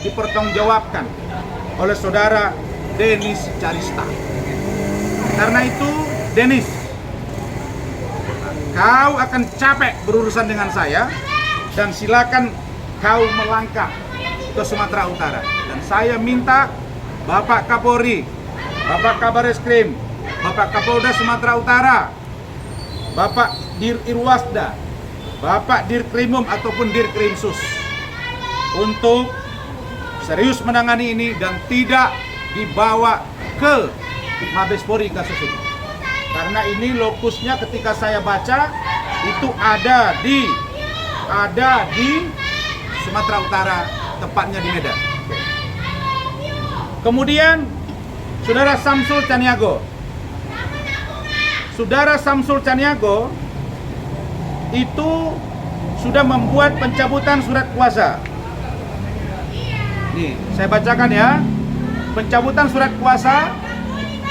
dipertanggungjawabkan oleh saudara Denis Carista. Karena itu, Denis, kau akan capek berurusan dengan saya, dan silakan kau melangkah ke Sumatera Utara. Dan saya minta Bapak Kapolri, Bapak Kabareskrim, Bapak Kapolda Sumatera Utara, Bapak Dir Irwasda, Bapak Dirkrimum ataupun Dirkrimsus untuk serius menangani ini dan tidak dibawa ke Mabes Polri kasus ini. Karena ini lokusnya ketika saya baca itu ada di Sumatera Utara, tepatnya di Medan. Kemudian Saudara Samsul Caniago. Saudara Samsul Caniago itu sudah membuat pencabutan surat kuasa. Nih, saya bacakan ya. Pencabutan surat kuasa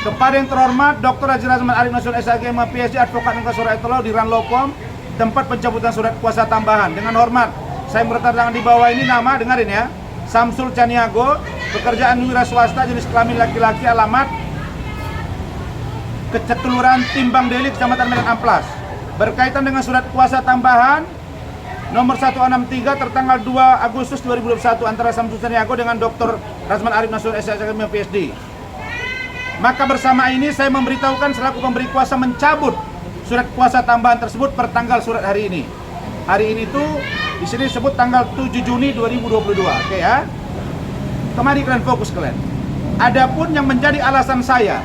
kepada yang terhormat Dr. Haji Razman Arif Nasution SAG PhD Advokat Negara Etolo di Ranlopom, tempat pencabutan surat kuasa tambahan. Dengan hormat, saya bertangan di bawah ini nama, dengarin ya. Samsul Caniago, pekerjaan wira swasta, jenis kelamin laki-laki, alamat Kelurahan Timbang Deli, Kecamatan Medan Amplas. Berkaitan dengan surat kuasa tambahan nomor 163 tertanggal 2 Agustus 2021 antara Samsul Caniago dengan Dr. Razman Arif Nasution SAG PhD. Maka bersama ini saya memberitahukan selaku pemberi kuasa mencabut surat kuasa tambahan tersebut per tanggal surat hari ini. Hari ini tuh di sini disebut tanggal 7 Juni 2022. Oke ya. Kemari kalian fokus kalian. Adapun yang menjadi alasan saya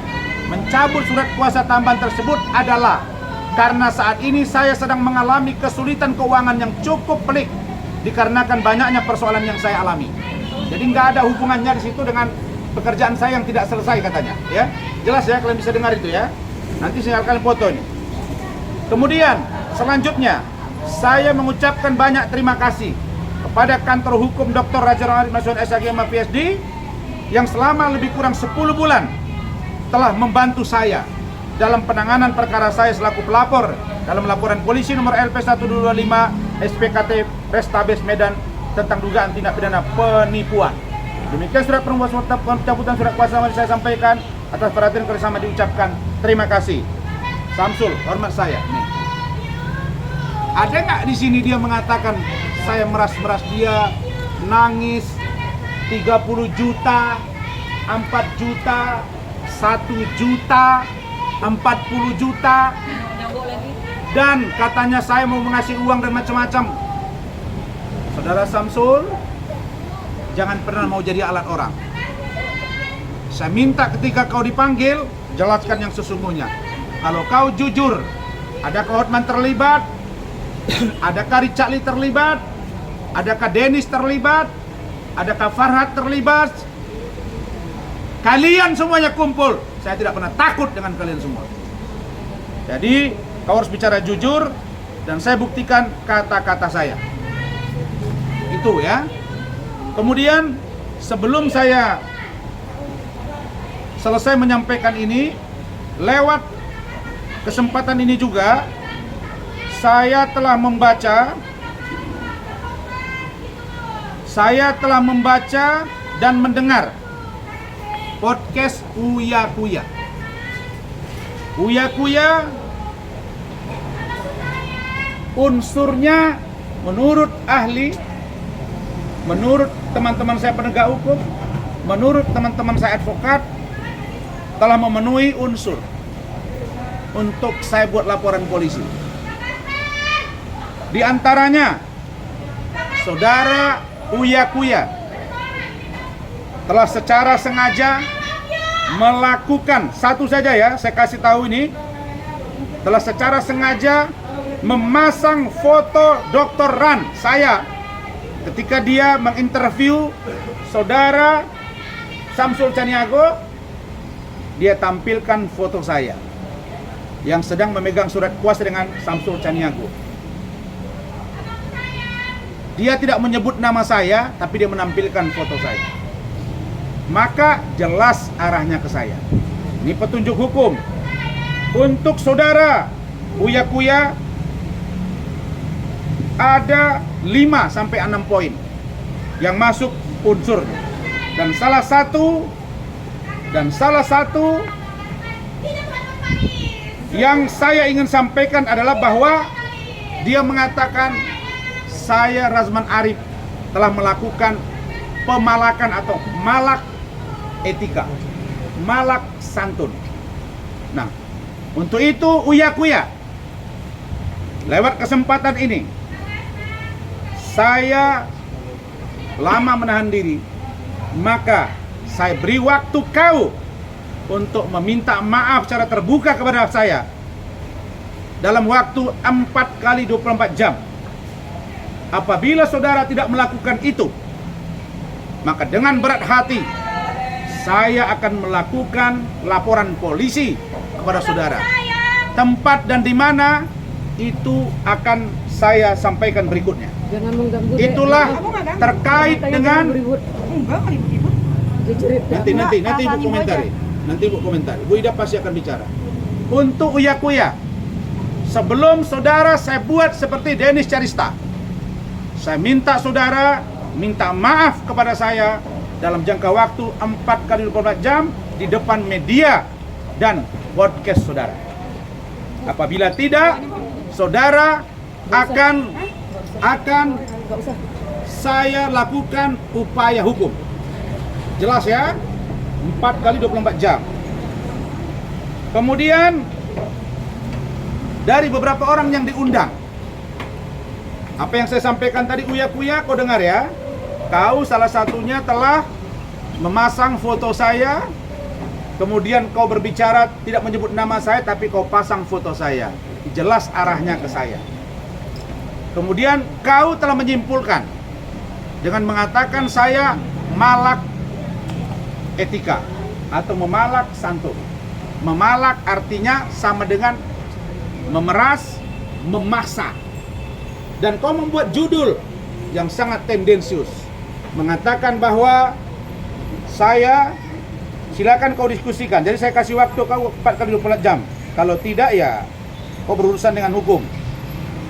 mencabut surat kuasa tambahan tersebut adalah karena saat ini saya sedang mengalami kesulitan keuangan yang cukup pelik dikarenakan banyaknya persoalan yang saya alami. Jadi nggak ada hubungannya di situ dengan pekerjaan saya yang tidak selesai katanya, ya. Jelas ya, kalian bisa dengar itu ya. Nanti saya akan foto ini. Kemudian selanjutnya saya mengucapkan banyak terima kasih kepada kantor hukum Dr. Razman Arif Nasution SAG PhD yang selama lebih kurang 10 bulan telah membantu saya dalam penanganan perkara saya selaku pelapor dalam laporan polisi nomor LP 1225 SPKT Restabes Medan tentang dugaan tindak pidana penipuan. Demikian surat pencabutan surat kuasa yang saya sampaikan. Atas perhatian bersama diucapkan terima kasih. Samsul, hormat saya. Nih. Ada nggak di sini dia mengatakan saya meras-meras dia, nangis 30 juta, 4 juta, 1 juta, 40 juta, dan katanya saya mau mengasih uang dan macam-macam. Saudara Samsul, jangan pernah mau jadi alat orang. Saya minta ketika kau dipanggil, jelaskan yang sesungguhnya. Kalau kau jujur, adakah Hotman terlibat? Adakah Richard Lee terlibat? Adakah Dennis terlibat? Adakah Farhad terlibat? Kalian semuanya kumpul. Saya tidak pernah takut dengan kalian semua. Jadi, kau harus bicara jujur dan saya buktikan kata-kata saya. Itu ya. Kemudian, sebelum saya selesai menyampaikan ini, lewat kesempatan ini juga saya telah membaca dan mendengar podcast Uya Kuya. Uya Kuya unsurnya menurut ahli, menurut teman-teman saya penegak hukum, menurut teman-teman saya advokat telah memenuhi unsur untuk saya buat laporan polisi. Di antaranya saudara Uya Kuya telah secara sengaja melakukan, satu saja ya, saya kasih tahu ini, telah secara sengaja memasang foto Dr. Ran saya ketika dia menginterview saudara Samsul Caniago. Dia tampilkan foto saya yang sedang memegang surat kuasa dengan Samsul Caniago. Dia tidak menyebut nama saya, tapi dia menampilkan foto saya. Maka jelas arahnya ke saya. Ini petunjuk hukum. Untuk saudara Uya Kuya ada 5 sampai 6 poin yang masuk unsur. Dan salah satu yang saya ingin sampaikan adalah bahwa dia mengatakan saya Razman Arif telah melakukan pemalakan atau malak etika, malak santun. Nah, untuk itu Uya Kuya, lewat kesempatan ini saya lama menahan diri, maka saya beri waktu kau untuk meminta maaf secara terbuka kepada saya dalam waktu 4 kali 24 jam. Apabila saudara tidak melakukan itu, maka dengan berat hati saya akan melakukan laporan polisi kepada saudara. Tempat dan di mana itu akan saya sampaikan berikutnya. Itulah terkait dengan nanti Ibu komentari. Nanti Ibu komentari. Bu Ida pasti akan bicara. Untuk Uya Kuya, sebelum saudara saya buat seperti Denis Carista, saya minta saudara minta maaf kepada saya dalam jangka waktu 4 kali 24 jam di depan media dan podcast saudara. Apabila tidak, saudara akan saya lakukan upaya hukum. Jelas ya? 4 kali 24 jam. Kemudian dari beberapa orang yang diundang, apa yang saya sampaikan tadi Uya Kuya, kau dengar ya? Kau salah satunya telah memasang foto saya, kemudian kau berbicara tidak menyebut nama saya, tapi kau pasang foto saya. Jelas arahnya ke saya. Kemudian kau telah menyimpulkan dengan mengatakan saya malak etika atau memalak santun. Memalak artinya sama dengan memeras, memaksa. Dan kau membuat judul yang sangat tendensius, mengatakan bahwa saya, silakan kau diskusikan. Jadi saya kasih waktu kau 4 kali 24 jam. Kalau tidak ya kau berurusan dengan hukum.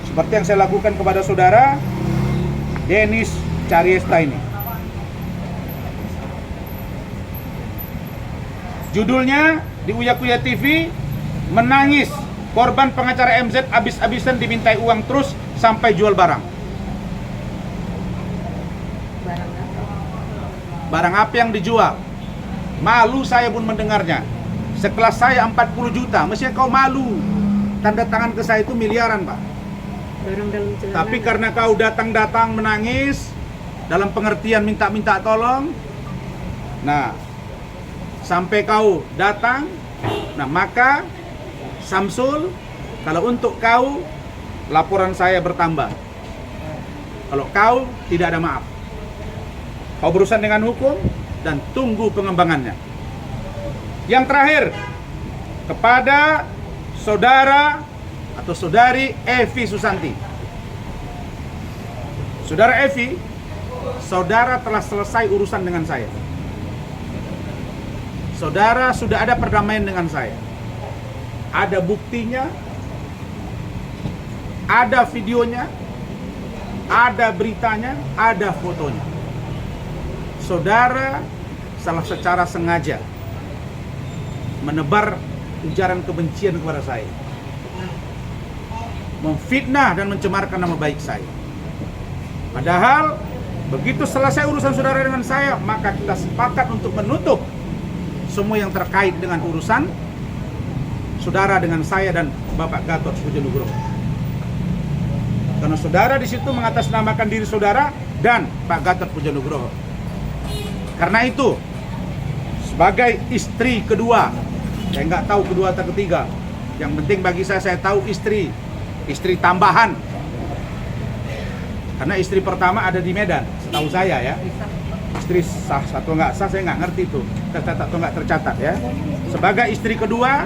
Seperti yang saya lakukan kepada saudara Denis Carista ini. Judulnya di Uya Kuya TV, menangis korban pengacara MZ abis-abisan dimintai uang terus sampai jual barang. Barang apa yang dijual? Malu saya pun mendengarnya. Sekelas saya 40 juta, mestinya kau malu. Tanda tangan ke saya itu miliaran, Pak. Tapi karena kau datang-datang menangis dalam pengertian minta-minta tolong, nah sampai kau datang, nah maka Samsul, kalau untuk kau laporan saya bertambah. Kalau kau tidak ada maaf, kau berurusan dengan hukum dan tunggu pengembangannya. Yang terakhir, kepada saudara atau saudari Evi Susanti. Saudara Evi, saudara telah selesai urusan dengan saya. Saudara sudah ada perdamaian dengan saya. Ada buktinya, ada videonya, ada beritanya, ada fotonya. Saudara salah secara sengaja menebar ujaran kebencian kepada saya, memfitnah dan mencemarkan nama baik saya. Padahal begitu selesai urusan saudara dengan saya, maka kita sepakat untuk menutup semua yang terkait dengan urusan saudara dengan saya dan Bapak Gatot Pujonugroho. Karena saudara di situ mengatasnamakan diri saudara dan Pak Gatot Pujonugroho. Karena itu, sebagai istri kedua, saya nggak tahu kedua atau ketiga. Yang penting bagi saya tahu istri tambahan. Karena istri pertama ada di Medan, setahu saya ya. Istri sah atau nggak sah saya nggak ngerti itu, tercatat atau nggak tercatat ya. Sebagai istri kedua,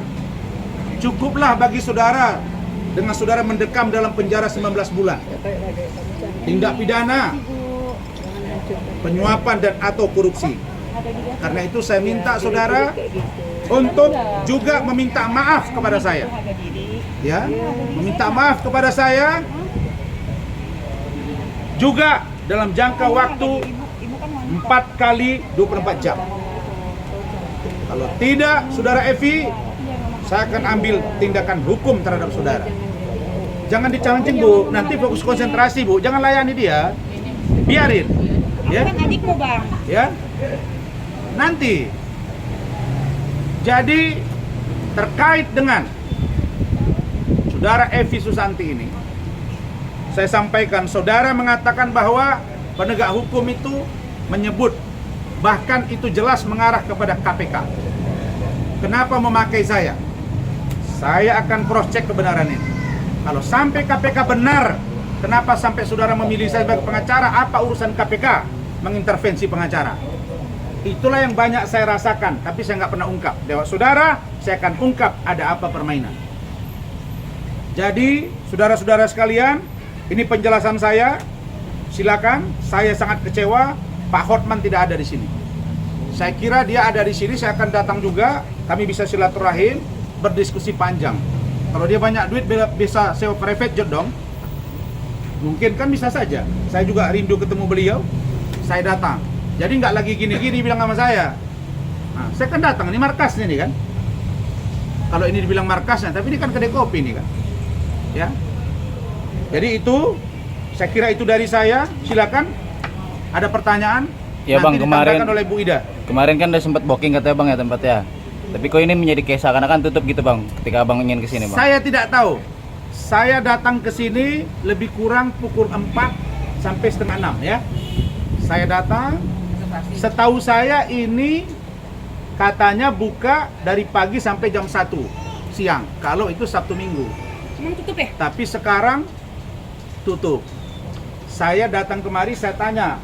cukuplah bagi saudara dengan saudara mendekam dalam penjara 19 bulan. Tindak pidana penyuapan dan atau korupsi. Karena itu saya minta saudara untuk juga meminta maaf kepada saya. Ya, meminta maaf kepada saya juga dalam jangka waktu 4 kali 24 jam. Kalau tidak, saudara Evi, saya akan ambil tindakan hukum terhadap saudara. Jangan dicancing, Bu. Nanti fokus konsentrasi, Bu. Jangan layani dia. Biarin. Ya. Kan adikmu, Bang. Ya. Nanti. Jadi terkait dengan saudara Evi Susanti ini, saya sampaikan, saudara mengatakan bahwa penegak hukum itu menyebut, bahkan itu jelas mengarah kepada KPK. Kenapa memakai saya? Saya akan cross check kebenaran ini. Kalau sampai KPK benar, kenapa sampai saudara memilih saya sebagai pengacara? Apa urusan KPK mengintervensi pengacara? Itulah yang banyak saya rasakan, tapi saya nggak pernah ungkap. Lewat saudara, saya akan ungkap ada apa permainan. Jadi, saudara-saudara sekalian, ini penjelasan saya. Silakan. Saya sangat kecewa Pak Hotman tidak ada di sini. Saya kira dia ada di sini, saya akan datang juga. Kami bisa silaturahim, berdiskusi panjang. Kalau dia banyak duit bisa sewa private jet dong. Mungkin kan bisa saja. Saya juga rindu ketemu beliau. Saya datang. Jadi nggak lagi gini-gini bilang sama saya. Nah, saya kan datang, ini markasnya nih kan. Kalau ini dibilang markasnya, tapi ini kan kedai kopi nih kan. Ya. Jadi itu, saya kira itu dari saya. Silakan. Ada pertanyaan? Ya nanti Bang, kemarin oleh Bu Ida. Kemarin kan udah sempat booking katanya Bang ya tempatnya. Tapi kok ini menjadi kayak seakan-akan tutup gitu Bang, ketika Abang ingin ke sini Bang. Saya tidak tahu. Saya datang ke sini lebih kurang pukul 4 sampai setengah 6 ya. Saya datang, setahu saya ini katanya buka dari pagi sampai jam 1 siang. Kalau itu Sabtu Minggu. Emang tutup ya? Tapi sekarang tutup. Saya datang kemari, saya tanya.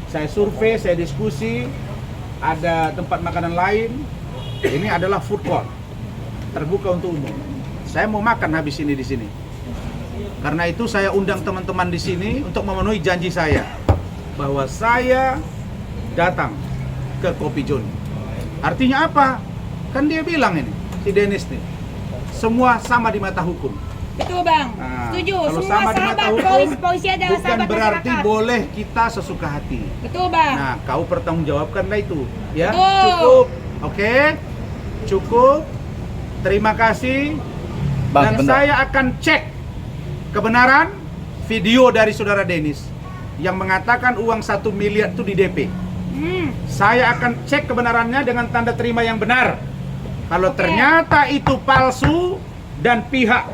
Saya survei, saya diskusi. Ada tempat makanan lain. Ini adalah food court, terbuka untuk umum. Saya mau makan habis ini di sini. Karena itu saya undang teman-teman di sini untuk memenuhi janji saya bahwa saya datang ke Kopi John. Artinya apa? Kan dia bilang ini, si Dennis nih, semua sama di mata hukum. Betul Bang, Nah, setuju. kalau Semua sama di mata sahabat hukum, polisi adalah bukan sahabat berarti masyarakat. boleh kita sesuka hati. Betul Bang. Nah, kau pertanggungjawabkanlah itu, ya. Betul. Cukup, oke? Cukup. Terima kasih. Bang, Dan bentar. saya akan cek kebenaran video dari saudara Dennis yang mengatakan uang 1 miliar itu di DP. Saya akan cek kebenarannya dengan tanda terima yang benar. Kalau Oke. ternyata itu palsu dan pihak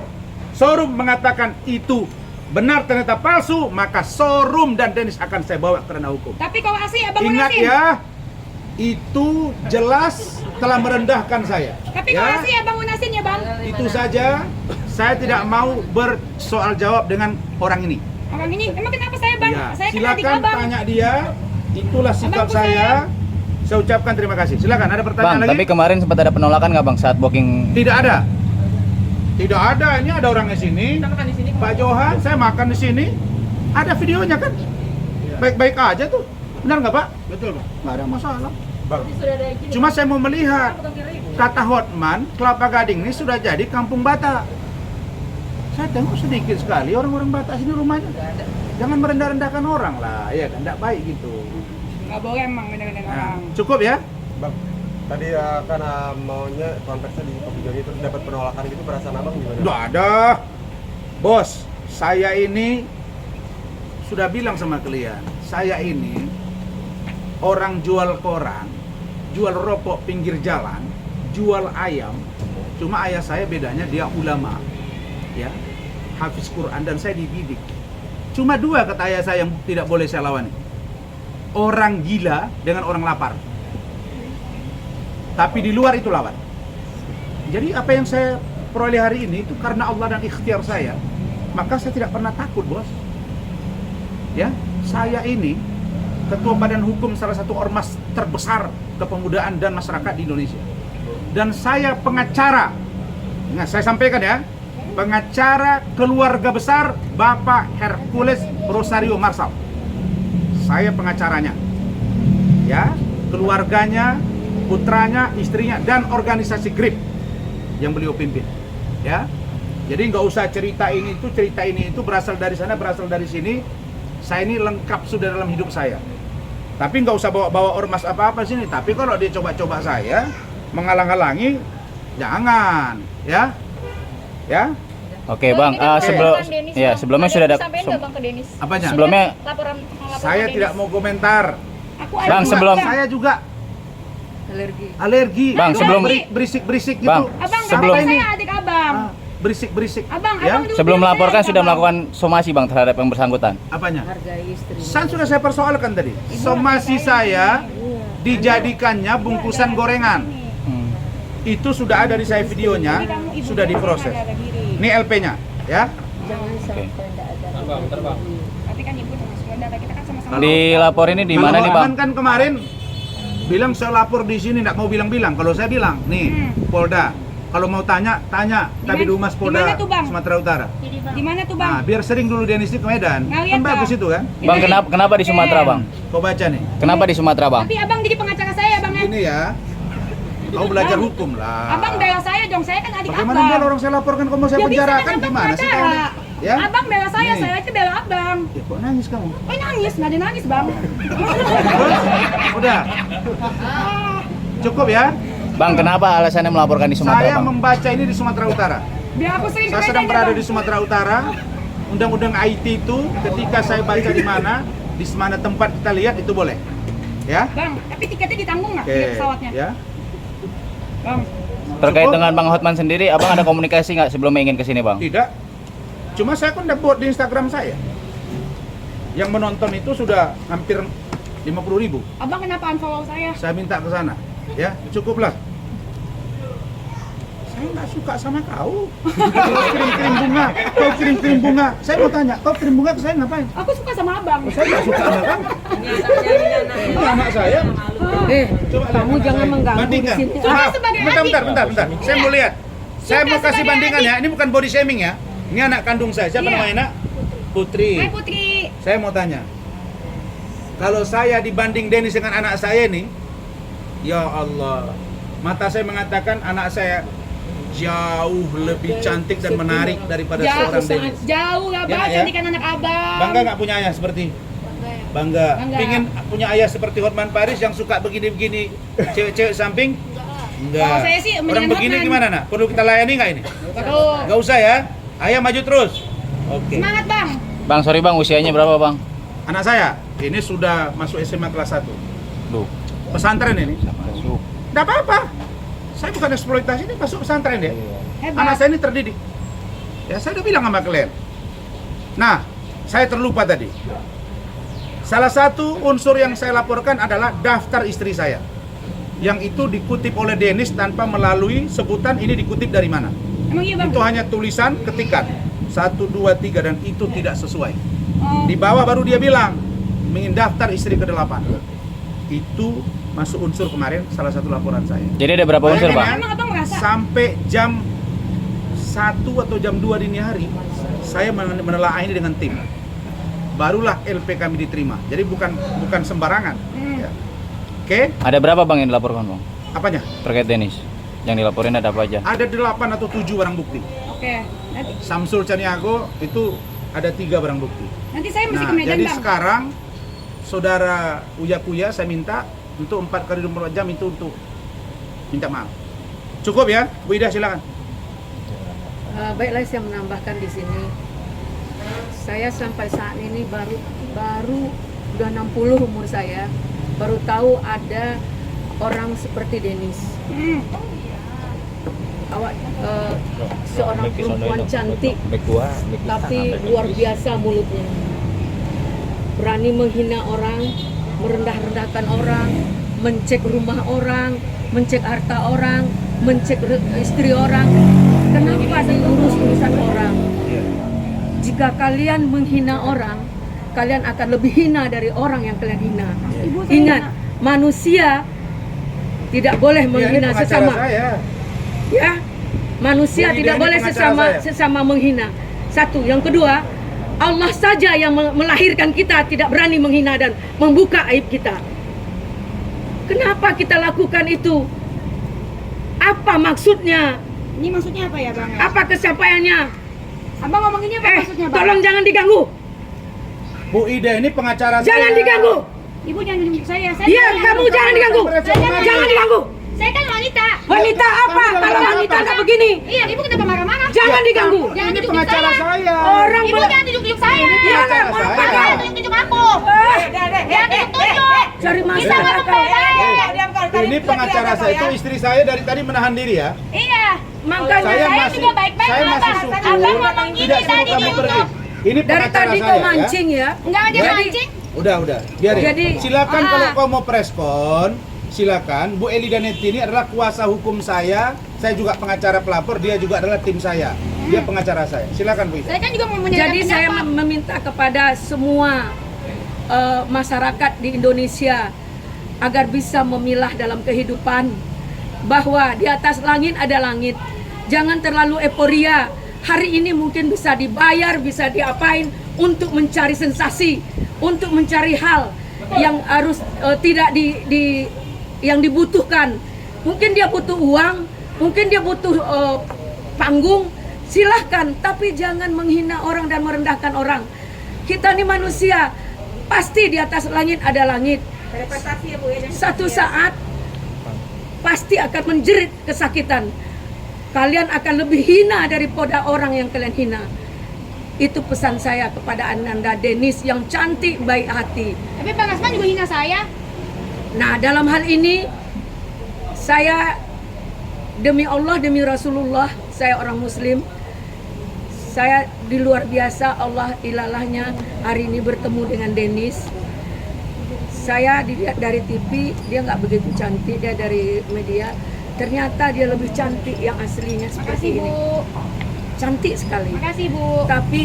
showroom mengatakan itu benar ternyata palsu, maka showroom dan Dennis akan saya bawa ke ranah hukum. Tapi kalau asli Abang Ingat lunasin. ya, itu jelas telah merendahkan saya. Tapi kalau Ya, asli Abang lunasin ya Bang. itu saja. Saya tidak mau bersoal jawab dengan orang ini. Orang ini, emang kenapa saya Bang? Ya, Saya kan adik silakan Abang. tanya dia. Itulah sikap Abangku saya. Saya ucapkan terima kasih. Silakan, ada pertanyaan Bang, lagi? tapi kemarin sempat ada penolakan nggak Bang saat booking? Tidak ada. Tidak ada. Ini ada orangnya sini. Pak Johan, saya makan di sini. Ada videonya kan? Baik-baik aja tuh. Benar nggak Pak? Betul Pak. Nggak ada masalah. Cuma saya mau melihat. Kata Hotman, Kelapa Gading ini sudah jadi kampung Batak. Saya tengok sedikit sekali orang-orang Batak sini rumahnya. Jangan merendah-rendahkan orang lah, ya kan? Tidak baik gitu. Nggak boleh emang bener-bener Nah, orang. cukup ya? Bang, tadi kan maunya konteksnya di Kopi Joni itu dapat penolakan gitu, perasaan abang gimana? Nggak ada. Bos, saya ini sudah bilang sama kalian, saya ini orang jual koran, jual rokok pinggir jalan, jual ayam. Cuma ayah saya bedanya dia ulama, ya, hafiz Quran dan saya dididik. Cuma dua kata ayah saya yang tidak boleh saya lawan. Orang gila dengan orang lapar. Tapi di luar itu lawan. Jadi apa yang saya peroleh hari ini itu karena Allah dan ikhtiar saya. Maka saya tidak pernah takut, Bos. Ya, saya ini ketua badan hukum salah satu ormas terbesar kepemudaan dan masyarakat di Indonesia. Dan saya pengacara. Nah, saya sampaikan ya, pengacara keluarga besar Bapak Hercules Rosario Marsal. Saya pengacaranya. Ya, keluarganya, putranya, istrinya dan organisasi GRIP yang beliau pimpin. Ya. Jadi nggak usah cerita ini itu berasal dari sana, berasal dari sini. Saya ini lengkap sudah dalam hidup saya. Tapi nggak usah bawa ormas apa-apa sini. Tapi kalau dia coba-coba saya menghalang-halangi, jangan, ya. Ya, Oke bang, sebelumnya sudah ada Bang ke Denis. apanya? sebelumnya Laporan Saya tidak mau komentar. Aku Bang, ada sebelum- juga. Saya juga alergi. Bang, sebelum- berisik-berisik Bang, gitu. Abang, sebelum- saya adik abang. Berisik-berisik. Abang, ya? abang dulu sebelum bilang melaporkan saya sudah abang. melakukan somasi bang terhadap yang bersangkutan. Apanya? Hargai istri. Sudah saya persoalkan tadi. Somasi saya dijadikannya bungkusan gorengan. Hmm. Itu sudah ada di saya videonya, Jadi kamu ibu sudah rumah diproses. tangga ada diri. Ini LP-nya, ya. Jangan sampai tidak ada. Tapi kan ibu termasuk data kita kan sama-sama. Dilapor ini di mana Kalau nih bang? Aman kan kemarin bilang saya lapor di sini, nggak mau bilang-bilang. Kalau saya bilang, nih Polda. Kalau mau tanya, Kabid Humas Di Polda mana tuh, Bang? Sumatera Utara. Di mana tuh Nah, bang? biar sering dulu Denis ke Medan. Nggak lihat, Kan bagus Bang. itu kan. Bang kenapa di Sumatera bang? Kau baca nih. Kenapa di Sumatera bang? Tapi abang jadi pengacara saya bang ya. Ini ya. Kau belajar hukum lah. Abang bela saya dong, saya kan adik Bagaimana abang. bela orang saya laporkan kamu saya Ya bisa penjarakan kan abang gimana sih pengacara. kau? Ya? Abang bela saya, Nih. saya itu bela abang. Ya, kok nangis kamu? Oh nangis, nggak ada nangis bang. Terus? Udah. Cukup ya. Bang kenapa alasannya melaporkan di Sumatera Saya bang? membaca ini di Sumatera Utara. Biar aku sering Saya sedang berada di Sumatera Utara. Undang-undang IT itu ketika saya baca di mana tempat kita lihat itu boleh. Ya. Bang, tapi tiketnya ditanggung nggak? Oke. Tiket pesawatnya. Ya. Bang, Terkait Cukup? dengan Bang Hotman sendiri, abang ada komunikasi nggak sebelumnya ingin kesini bang? Tidak. Cuma saya kan udah buat di Instagram saya. Yang menonton itu sudah hampir 50.000. abang kenapa unfollow saya? Saya minta ke sana. Ya, cukuplah. Saya nggak suka sama kau. Kau kirim-kirim bunga. Kau kirim-kirim bunga. Saya mau tanya, kau kirim bunga ke saya ngapain? Aku suka sama abang. Saya nggak suka sama kamu. Ini anak saya. Coba lihat kamu anak jangan saya. mengganggu Bandingkan. di sini. Maaf, sebagai bentar, adik. bentar. Saya mau lihat. Saya Suka mau kasih sebagai bandingan adik. ya. Ini bukan body shaming ya. Ini anak kandung saya. Siapa Iya. namanya, Nak? Putri. Hai Putri. Saya mau tanya. Kalau saya dibanding Denis dengan anak saya nih, ya Allah, mata saya mengatakan anak saya jauh lebih cantik dan menarik daripada seorang Denis. Jauh lah bang, Ya, ya. cantikan anak abang. Bangga nggak punya ayah seperti? Bangga. Bangga. Pingin punya ayah seperti Hotman Paris yang suka begini-begini, cewek-cewek samping? Enggak. Kalau saya sih Orang mendingan begini Hotman. gimana, Nak? Perlu kita layani nggak ini? Perlu. Nggak usah ya. Ayah maju terus. Oke. Semangat bang. Bang sorry bang, usianya berapa bang? Anak saya ini sudah masuk SMA kelas 1. Duh, Pesantren ini. masuk. Nggak apa-apa. Saya bukan eksploitasi, ini masuk pesantren deh. Hebat. Anak saya ini terdidik. Ya saya udah bilang sama kalian. Nah, saya terlupa tadi. Salah satu unsur yang saya laporkan adalah daftar istri saya. Yang itu dikutip oleh Denis tanpa melalui sebutan ini dikutip dari mana. Emang iya bang? Itu hanya tulisan ketikan 1, 2, 3 dan itu tidak sesuai. Oh. Di bawah baru dia bilang ingin daftar istri ke-8. Itu masuk unsur kemarin salah satu laporan saya. Jadi ada berapa unsur Bayangin bang? ya, Emang abang merasa? sampai jam 1 atau jam 2 dini hari saya menelaah ini dengan tim. Barulah LP kami diterima. Jadi bukan sembarangan. Ya. Oke, Ada berapa bang yang dilaporkan bang? apanya? Terkait Denis? Yang dilaporin ada apa aja? Ada 8 atau 7 barang bukti. Oke. Nanti, Samsul Caniago itu ada 3 barang bukti. nanti saya mesti Nah, ke Medan jadi bang. sekarang saudara Uya Kuya saya minta untuk 4 kali 24 jam itu untuk minta maaf. Cukup ya, Bu Ida silakan. Baiklah saya menambahkan di sini. Saya sampai saat ini baru udah 60 umur saya, baru tahu ada orang seperti Denis. Awak seorang perempuan cantik, tapi luar biasa mulutnya. Berani menghina orang, merendah-rendahkan orang, mencek rumah orang, mencek harta orang, mencek istri orang. Kenapa diurus urusan orang? Jika kalian menghina orang, kalian akan lebih hina dari orang yang kalian hina. Ibu saya Ingat, hina. manusia tidak boleh Ya, ini menghina pengacara sesama. saya. Ya, manusia Bu Ida tidak ini boleh pengacara saya. sesama menghina. Satu, yang kedua, Allah saja yang melahirkan kita tidak berani menghina dan membuka aib kita. Kenapa kita lakukan itu? Apa maksudnya? Ini maksudnya apa ya bang? Apa kesampaiannya? Abang ngomonginnya apa maksudnya bang? Tolong jangan diganggu. Bu Ida ini pengacara saya. Jangan diganggu. Ibu jangan menunjuk saya. Saya Iya, bukan- kamu jangan diganggu. Jangan diganggu. Saya kan wanita. Wanita apa? Kalau wanita nggak begini. Iya, ibu kenapa marah-marah? Jangan diganggu. Jangan Ini tunjuk pengacara saya. saya. Orang Ibu jangan tunjuk saya. Iya, pengacara mau saya. apa? Jangan tunjuk aku. Jangan tunjuk. Cari Kita masalah ngomong kau. baik-baik. Ini pengacara saya itu istri saya dari tadi menahan diri ya. Iya. Makanya Saya Saya masih juga baik-baik, saya masih Abang. syukur Abang ngomong gini tidak suruh tadi kamu di pergi. YouTube. Ini dari pengacara tadi saya kau ya. mancing ya. Enggak ada Jadi- mancing. Udah, biarin. Jadi- Silakan Ah. kalau kau mau preskon, silakan. Bu Eli Danetti ini adalah kuasa hukum saya juga pengacara pelapor, dia juga adalah tim saya. Dia pengacara saya. Silakan Bu Ida. Saya kan juga mau menyerahkan Jadi saya pendapat. meminta kepada semua masyarakat di Indonesia agar bisa memilah dalam kehidupan bahwa di atas langit ada langit. Jangan terlalu euforia. Hari ini mungkin bisa dibayar, bisa diapain untuk mencari sensasi, untuk mencari hal yang harus tidak yang dibutuhkan. Mungkin dia butuh uang, mungkin dia butuh panggung, silahkan. Tapi jangan menghina orang dan merendahkan orang. Kita ini manusia, pasti di atas langit ada langit. Satu saat pasti akan menjerit kesakitan. Kalian akan lebih hina daripada orang yang kalian hina. Itu pesan saya kepada Ananda Denis yang cantik, baik hati. Tapi Bang Asman juga hina saya. Nah, dalam hal ini saya demi Allah, demi Rasulullah, saya orang muslim. Saya di luar biasa, Allah ilalahnya hari ini bertemu dengan Denis. Saya dilihat dari TV, dia nggak begitu cantik, dia dari media. Ternyata dia lebih cantik yang aslinya Makasih seperti ini. Bu. Cantik sekali. Makasih Bu. Tapi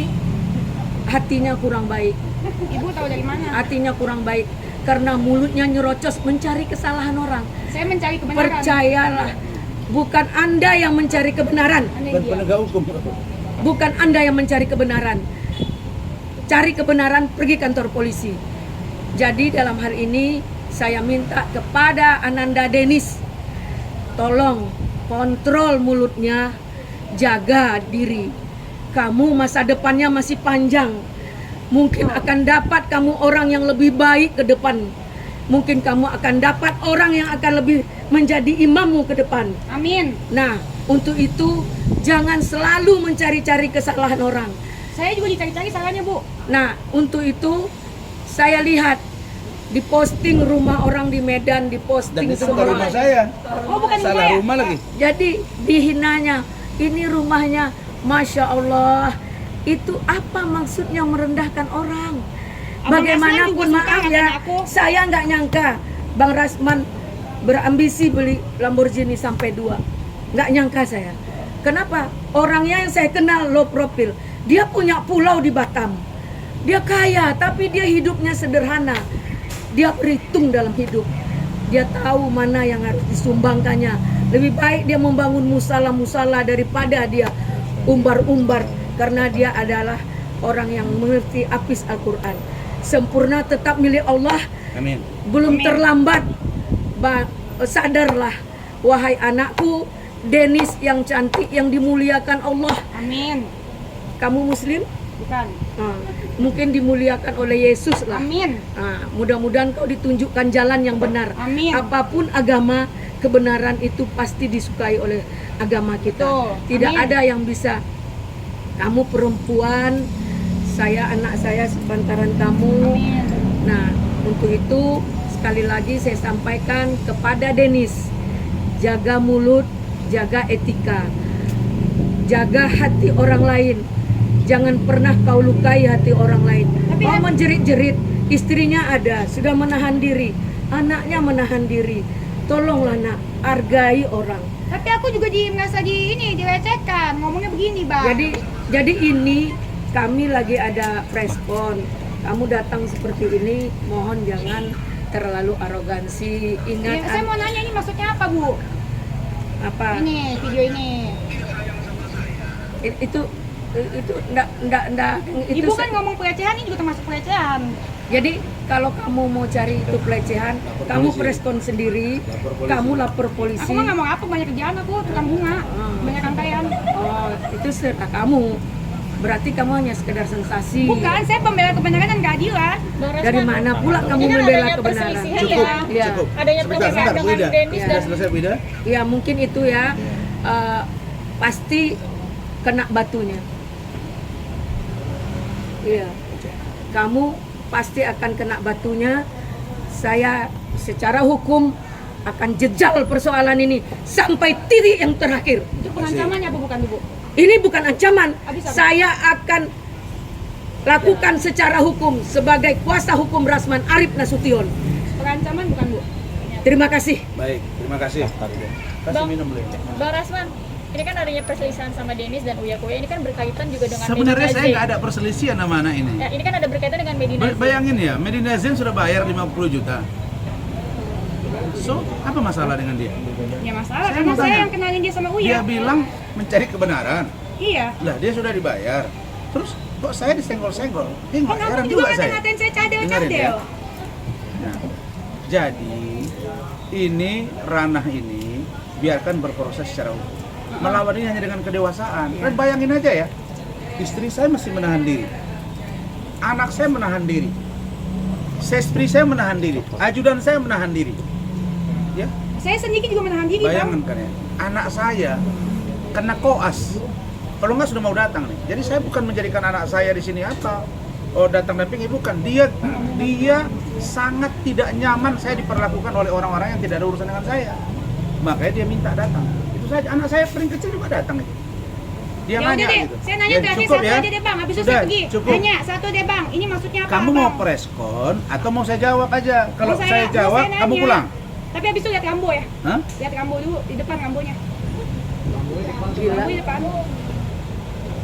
hatinya kurang baik. Ibu tahu dari mana? Hatinya kurang baik karena mulutnya nyerocos mencari kesalahan orang. Saya mencari kebenaran. Percayalah, bukan Anda yang mencari kebenaran. Anda Dan dia. penegak hukum. Bukan Anda yang mencari kebenaran. Cari kebenaran, pergi kantor polisi. Jadi dalam hal ini saya minta kepada Ananda Denis, tolong kontrol mulutnya, jaga diri. Kamu masa depannya masih panjang. Mungkin akan dapat kamu orang yang lebih baik ke depan. Mungkin kamu akan dapat orang yang akan lebih menjadi imammu ke depan. Amin. Nah, untuk itu jangan selalu mencari-cari kesalahan orang. Saya juga dicari-cari salahnya Bu. Nah, untuk itu saya lihat di posting rumah orang di Medan, di Dan posting itu bukan rumah semua. saya. Oh bukan Salah saya. rumah lagi. Jadi dihinanya, ini rumahnya, Masya Allah. Itu apa maksudnya merendahkan orang? Abang Bagaimanapun Rasman juga suka maaf ngatain ya, aku. saya nggak nyangka Bang Rasman berambisi beli Lamborghini sampai 2. Nggak nyangka saya. Kenapa? Orangnya yang saya kenal low profile. Dia punya pulau di Batam. Dia kaya, tapi dia hidupnya sederhana. Dia berhitung dalam hidup. Dia tahu mana yang harus disumbangkannya. Lebih baik dia membangun musala-musala daripada dia umbar-umbar. Karena dia adalah orang yang mengerti apis Al-Quran. Sempurna tetap milik Allah. Amin. Belum Amin. terlambat. Sadarlah, wahai anakku, Denis yang cantik, yang dimuliakan Allah. Amin. Kamu muslim? Bukan. Mungkin dimuliakan oleh Yesus lah. Amin. Mudah-mudahan kau ditunjukkan jalan yang benar. Amin. Apapun agama, kebenaran itu pasti disukai oleh agama kita. Betul. Tidak Amin. ada yang bisa. Kamu perempuan, saya anak saya sepantaran kamu. Amin. Nah, untuk itu sekali lagi saya sampaikan kepada Denis, jaga mulut, jaga etika, jaga hati orang lain. Jangan pernah kau lukai hati orang lain. Tapi Kau menjerit-jerit, istrinya ada, sudah menahan diri, anaknya menahan diri. Tolonglah nak, hargai orang. Tapi aku juga merasa dilecehkan. Ngomongnya begini Bang. Jadi ini kami lagi ada preskon. Kamu datang seperti ini, mohon jangan terlalu arogansi. Ingat Ya, saya mau nanya ini maksudnya apa Bu? apa? Ini video ini. Itu enggak itu Ibu kan ngomong pelecehan, ini juga termasuk pelecehan. Jadi kalau kamu mau cari itu pelecehan, kamu preskon sendiri, kamu lapor polisi. Aku mah nggak mau apa, banyak kerjaan aku, tukang bunga, banyak rangkaian. Oh, itu serah kamu. Berarti kamu hanya sekedar sensasi. Bukan, saya pembela kebenaran dan keadilan. Dari mana pula kamu membela kebenaran? Cukup, Iya. cukup. Adanya Sebentar, perpecahan Bu dengan Ida. Dennis Sudah dan selesai Bu Ida? Ya mungkin itu ya. Pasti kena batunya. Iya. Kamu pasti akan kena batunya. Saya secara hukum akan jejal persoalan ini sampai titik yang terakhir. Itu pengancamannya apa bukan, Bu? Ini bukan ancaman. Habis apa? Saya akan lakukan secara hukum sebagai kuasa hukum Rasman Arif Nasution. Pengancaman bukan, Bu? Terima kasih. Baik, terima kasih. Kasih Bang. minum boleh. Bang Rasman, ini kan adanya perselisihan sama Dennis dan Uya Kuya, ini kan berkaitan juga dengan Sebenarnya Medina saya Zain. nggak ada perselisihan sama anak ini. Ya, ini kan ada berkaitan dengan Medina Zain. Bayangin ya, Medina Zain sudah bayar 50 juta. So, apa masalah dengan dia? Ya masalah, Saya karena mau saya tanya. yang kenalin dia sama Dia Uya. bilang mencari kebenaran. Iya. Lah, dia sudah dibayar. Terus kok saya disenggol-senggol? Nggak Kan heran kamu juga juga saya. ngatain saya Dengerin cadel-cadel. ya. Nah, jadi ini ranah ini biarkan berproses secara hukum. Melawan ini hanya dengan kedewasaan. Kalian bayangin aja ya, istri saya masih menahan diri, anak saya menahan diri, istri saya menahan diri, ajudan saya menahan diri. Ya, Saya sendiri juga menahan diri, Bang. bayangkan kan ya, anak saya kena koas. Kalau nggak sudah mau datang nih. Jadi saya bukan menjadikan anak saya di sini apa, oh datang dampingi, bukan. Dia sangat tidak nyaman saya diperlakukan oleh orang-orang yang tidak ada urusan dengan saya. Makanya dia minta datang. Itu saja. Anak saya paling kecil juga datang itu. Dia Ya nanya udah deh, gitu. saya nanya Ya, terakhir cukup satu ya. aja deh, Bang. Habis itu Sudah, saya pergi. cukup. Nanya satu deh, Bang. Ini maksudnya apa, Kamu Bang? mau preskon atau mau saya jawab aja? Kalau Mau saya jawab, mau saya kamu nanya. pulang. Tapi habis itu lihat Rambo ya. Hah? Lihat Rambo dulu di depan Rambonya. Gila. Rambo di depan.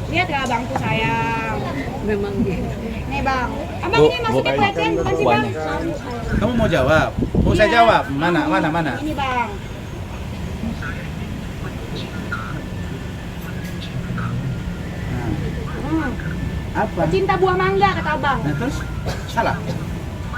Lihat gak abangku sayang. Memang gitu. Nih, Bang. Abang ini maksudnya pelecehan bukan sih, Bang? Kamu mau jawab? Mau saya Iya. jawab? Mana? Ini, Bang. Hmm. Apa? Pecinta buah mangga kata Abang. Nah, terus salah.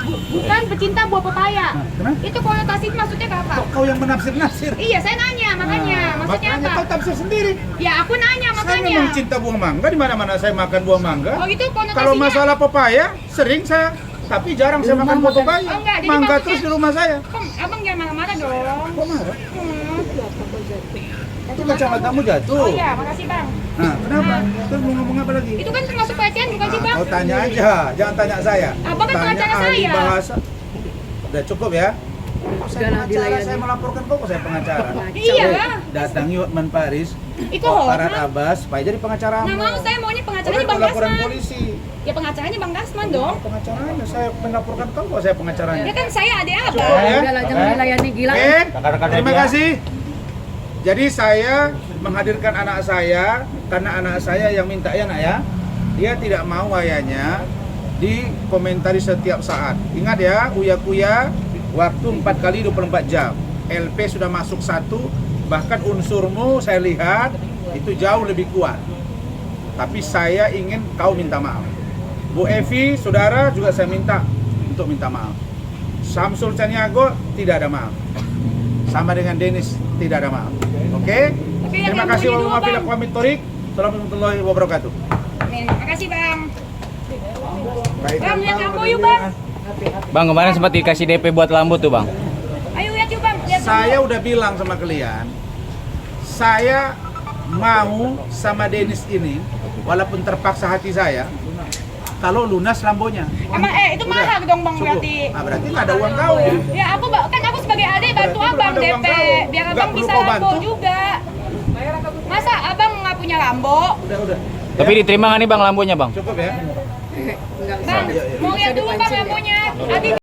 Bukan pecinta buah pepaya. Nah, kenapa? Itu konotasi maksudnya ke apa? Kok kau yang menafsir-nafsir? Iya, saya nanya makanya. Nah, Maksudnya makanya apa? kau tafsir sendiri. Ya, aku nanya Saya makanya. memang cinta buah mangga, di mana-mana saya makan buah mangga. Oh, itu konotasinya. Kalau masalah pepaya, sering saya, tapi jarang saya makan buah pepaya. Oh, enggak, jadi Mangga maksudnya- terus di rumah saya. Abang jangan marah-marah dong. Kok marah? Hmm. Itu kacamatamu jatuh. Oh iya, makasih Bang. Nah, kenapa? Terus mau ngomong apa lagi? Itu kan termasuk pelecehan bukan sih Bang? Kau tanya aja, jangan tanya saya. Abang kan Tanya pengacara ahli saya. bahasa. Udah cukup ya? Kok saya Udahlah, pengacara, dilayani. saya melaporkan kok saya pengacara. Iya. Datangi Hotman Paris, Itu Parat Hotman. Abbas, supaya jadi pengacara. Nggak mau, saya maunya pengacaranya Udah, Bang kau laporan Dasman. polisi. Ya pengacaranya Bang Dasman dong. Pengacaranya, saya melaporkan kau kok saya pengacaranya. Ya kan saya adik Cukup Abang. ya? Udahlah, jangan dilayani gila. Oke, Rekan-rekan terima media. kasih. Jadi saya menghadirkan anak saya karena anak saya yang minta ya nak ya. Dia tidak mau ayahnya dikomentari setiap saat. Ingat ya, Uya-Kuya waktu 4 kali 24 jam. LP sudah masuk 1, bahkan unsurmu saya lihat itu jauh lebih kuat. Tapi saya ingin kau minta maaf. Bu Evi, saudara juga saya minta untuk minta maaf. Samsul Caniago tidak ada maaf. Sama dengan Dennis tidak ada maaf. Oke? Oke, yang Terima yang kasih bunyi dulu, warahmatullahi Bang. wabarakatuh. Assalamualaikum warahmatullahi wabarakatuh. Amin. Makasih Bang. Baik, Bang, lihat Rambo yuk Bang. Bang, kemarin sempat dikasih DP buat lambu tuh, Bang. Ayo lihat yuk Bang. Lihat Saya Rambo. udah bilang sama kalian, saya mau sama Dennis ini, walaupun terpaksa hati saya, kalau lunas lambonya. Emang itu Udah, mahal dong Bang cukup. berarti. Ah, berarti nggak ada uang kau. Ya aku kan aku sebagai adik bantu Berarti Abang belum ada uang DP kau. biar Nggak Abang perlu bisa kau Rambo bantu. juga. Masa Abang nggak punya Rambo? Udah. Tapi diterima nggak nih, Bang, lambunya, Bang? Cukup ya. Enggak Bang, Iya, iya. mau lihat dulu Bang Rambonya. Adik